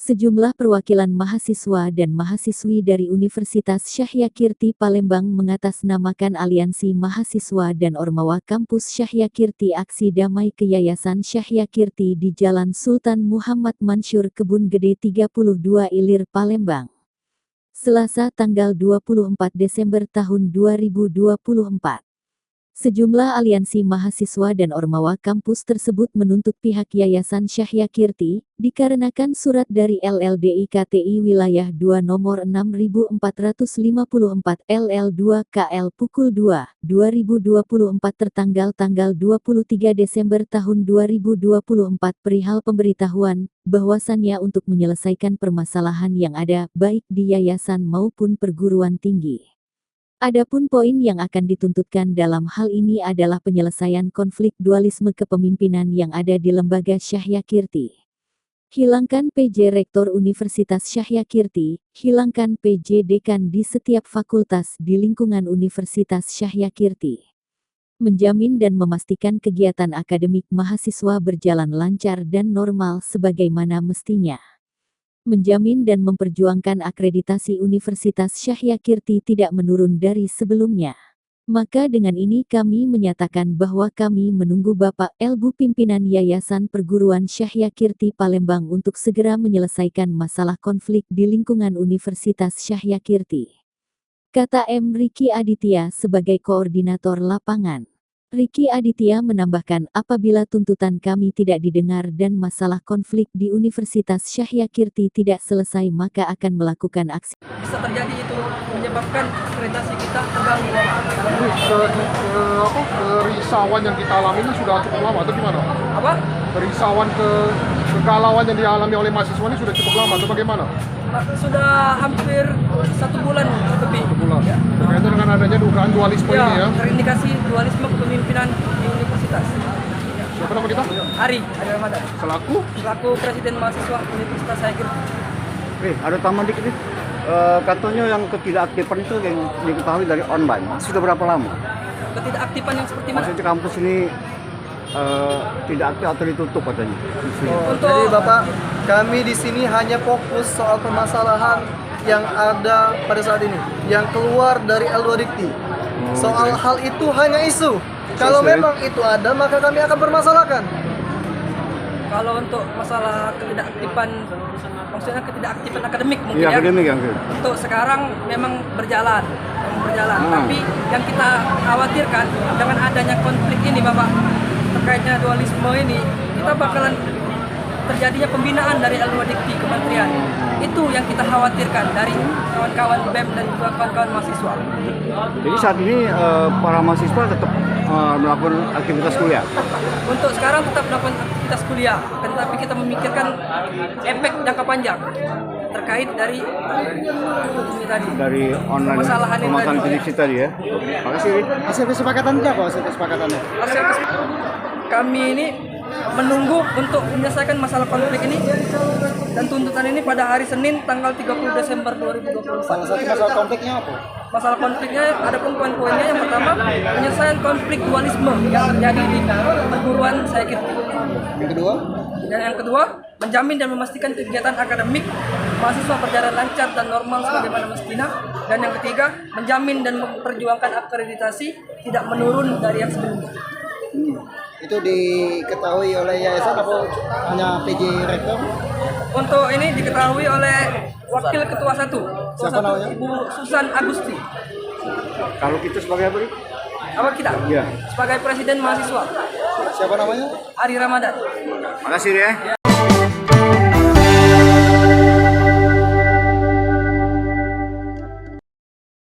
Sejumlah perwakilan mahasiswa dan mahasiswi dari Universitas Syahyakirti Palembang mengatasnamakan Aliansi Mahasiswa dan Ormawa Kampus Syahyakirti Aksi Damai ke Yayasan Syahyakirti di Jalan Sultan Muhammad Mansur Kebun Gede 32 Ilir Palembang. Selasa tanggal 24 Desember tahun 2024. Sejumlah aliansi mahasiswa dan ormawa kampus tersebut menuntut pihak Yayasan Syahyakirti, dikarenakan surat dari LLDI KTI Wilayah 2 nomor 6454 LL2 KL pukul 2, 2024 tertanggal tanggal 23 Desember tahun 2024 perihal pemberitahuan, bahwasannya untuk menyelesaikan permasalahan yang ada, baik di yayasan maupun perguruan tinggi. Adapun poin yang akan dituntutkan dalam hal ini adalah penyelesaian konflik dualisme kepemimpinan yang ada di lembaga Syahyakirti. Hilangkan PJ Rektor Universitas Syahyakirti, hilangkan PJ Dekan di setiap fakultas di lingkungan Universitas Syahyakirti. Menjamin dan memastikan kegiatan akademik mahasiswa berjalan lancar dan normal sebagaimana mestinya. Menjamin dan memperjuangkan akreditasi Universitas Syahyakirti tidak menurun dari sebelumnya. Maka dengan ini kami menyatakan bahwa kami menunggu Bapak Elbu pimpinan Yayasan Perguruan Syahyakirti Palembang untuk segera menyelesaikan masalah konflik di lingkungan Universitas Syahyakirti. Kata M. Riki Aditya sebagai koordinator lapangan. Riki Aditya menambahkan apabila tuntutan kami tidak didengar dan masalah konflik di Universitas Syahyakirti tidak selesai maka akan melakukan aksi. Bisa terjadi itu menyebabkan akreditasi kita terganggu. Jadi kerisauan yang kita alami ini sudah cukup lama atau gimana? Apa? Kerisauan, kegalauan yang dialami oleh mahasiswa ini sudah cukup lama atau bagaimana? Sudah hampir 1 bulan lebih. 1 bulan. Ya. Berkaitan dengan adanya dugaan dualisme ini ya? Terindikasi dualisme kepemimpinan di universitas. Siapa nama kita? Ari Ramadan. Selaku Presiden Mahasiswa Universitas Syahyakirti. Ada tambahan dikit nih. Katanya yang ketidakaktifan itu yang diketahui dari online. Sudah berapa lama? Ketidakaktifan yang seperti mana? Maksudnya kampus ini tidak aktif atau ditutup katanya. Jadi Bapak, kami di sini hanya fokus soal permasalahan yang ada pada saat ini, yang keluar dari L2 Dikti. Soal hal itu hanya isu. Kalau memang itu ada, maka kami akan permasalahkan. Kalau untuk masalah ketidakaktifan, maksudnya ketidakaktifan akademik mungkin Iya, ya. akademik yang Untuk sekarang memang berjalan. Tapi yang kita khawatirkan dengan adanya konflik ini Bapak, terkaitnya dualisme ini, kita bakalan terjadinya pembinaan dari L2 Dikti Kementerian. Itu yang kita khawatirkan dari kawan-kawan BEM dan juga kawan-kawan mahasiswa. Jadi saat ini para mahasiswa tetap melakukan aktivitas kuliah. Untuk sekarang tetap melakukan aktivitas kuliah, tetapi kita memikirkan efek jangka panjang terkait dari ini tadi. Dari online pemasaran prediksi tadi ya. Makasih. Hasil kesepakatan apa hasil kesepakatannya? Kami ini menunggu untuk menyelesaikan masalah konflik ini dan tuntutan ini pada hari Senin tanggal 30 Desember 2024. Salah satu masalah konfliknya apa? Masalah konfliknya ada pun poin-poinnya. Yang pertama, penyelesaian konflik dualisme yang terjadi di perguruan Syahyakirti. Yang kedua? Dan yang kedua, menjamin dan memastikan kegiatan akademik mahasiswa berjalan lancar dan normal sebagaimana mestinya. Dan yang ketiga, menjamin dan memperjuangkan akreditasi tidak menurun dari yang sebelumnya. Itu diketahui oleh yayasan atau hanya PJ Rektor? Untuk ini diketahui oleh Wakil Ketua 1, Siapa namanya? Ibu Susan Agusti. Kalau kita sebagai apa? Apa kita? Iya. Sebagai Presiden Mahasiswa, Siapa namanya? Ari Ramadan. Makasih ya.